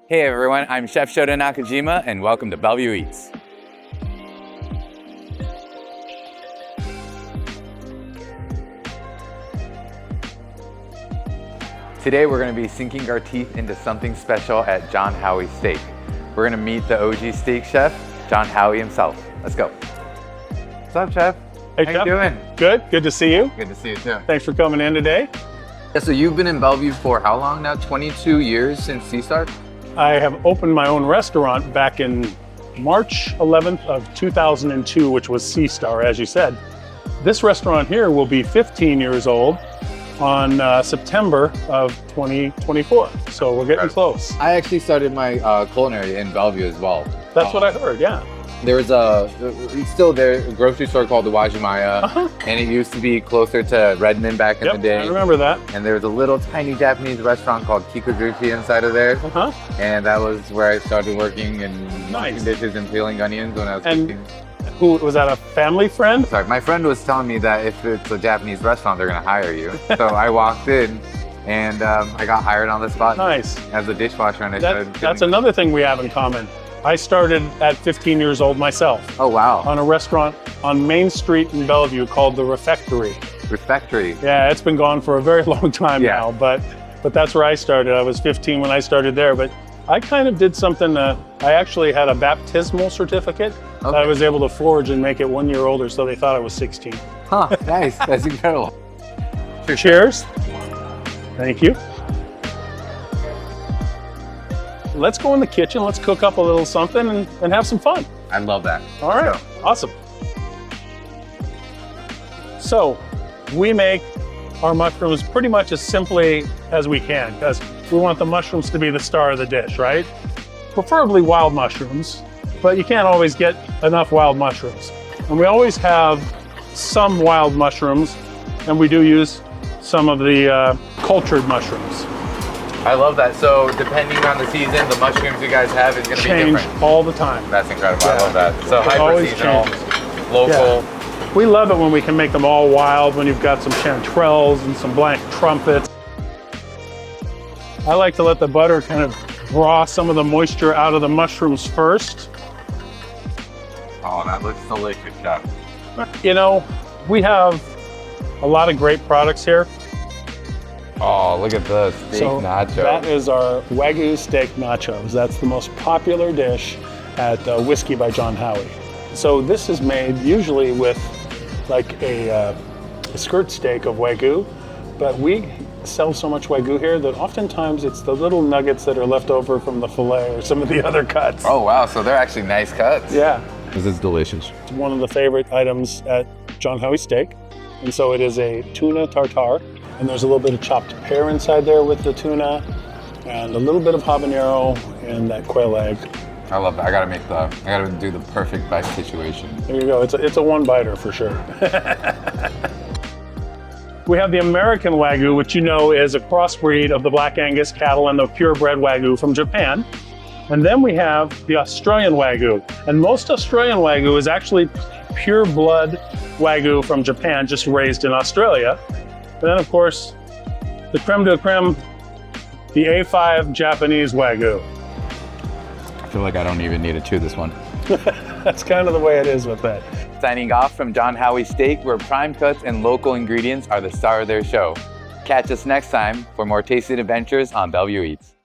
Hey everyone, I'm Chef Shota Nakajima and welcome to Bellevue Eats. Today we're going to be sinking our teeth into something special at John Howie Steak. We're going to meet the OG steak chef, John Howie himself. Let's go. What's up, Chef? Hey, How Chef. you doing? Good to see you. Good to see you too. Thanks for coming in today. Yeah, so you've been in Bellevue for how long now? 22 years since C-Start? I have opened my own restaurant back in March 11th of 2002, which was Sea Star, as you said. This restaurant here will be 15 years old on September of 2024. So we're getting close. I actually started my culinary in Bellevue as well. That's what I heard, yeah. There's still there, a grocery store called the Wajimaya, and it used to be closer to Redmond back in the day. I remember that. And there was a little tiny Japanese restaurant called Kikuzushi inside of there. And that was where I started working and washing dishes and peeling onions when I was 15. Who was that, a family friend? Sorry, my friend was telling me that if it's a Japanese restaurant, they're gonna hire you. So I walked in and I got hired on the spot as a dishwasher. And that's another thing we have in common. I started at 15 years old myself. Oh, wow. On a restaurant on Main Street in Bellevue called the Refectory. Refectory? Yeah, it's been gone for a very long time now, but that's where I started. I was 15 when I started there, but I kind of did something, I actually had a baptismal certificate that I was able to forge and make it 1 year older, so they thought I was 16. Huh, nice, that's incredible. Cheers. Thank you. Let's go in the kitchen, let's cook up a little something and have some fun. I love that. All right, awesome. So we make our mushrooms pretty much as simply as we can because we want the mushrooms to be the star of the dish, right? Preferably wild mushrooms, but you can't always get enough wild mushrooms. And we always have some wild mushrooms, and we do use some of the cultured mushrooms. I love that. So depending on the season, the mushrooms you guys have is going to be different. Change all the time. That's incredible. I love that. So hyper-seasonal, local. Yeah. We love it when we can make them all wild, when you've got some chanterelles and some black trumpets. I like to let the butter kind of draw some of the moisture out of the mushrooms first. Oh, that looks delicious, Chef. You know, we have a lot of great products here. Oh, look at this steak nacho. That is our Wagyu steak nachos. That's the most popular dish at Whiskey by John Howie. So this is made usually with like a skirt steak of Wagyu, but we sell so much Wagyu here that oftentimes it's the little nuggets that are left over from the filet or some of the other cuts. Oh wow, so they're actually nice cuts. Yeah. This is delicious. It's one of the favorite items at John Howie Steak. And so it is a tuna tartare. And there's a little bit of chopped pear inside there with the tuna, and a little bit of habanero and that quail egg. I love that. I gotta do the perfect bite situation. There you go. It's a one-biter for sure. We have the American Wagyu, which you know is a crossbreed of the Black Angus cattle and the purebred Wagyu from Japan. And then we have the Australian Wagyu. And most Australian Wagyu is actually pure blood Wagyu from Japan, just raised in Australia. And then, of course, the creme de la creme, the A5 Japanese Wagyu. I feel like I don't even need to chew this one. That's kind of the way it is with that. Signing off from John Howie Steak, where prime cuts and local ingredients are the star of their show. Catch us next time for more tasty adventures on Bellevue Eats.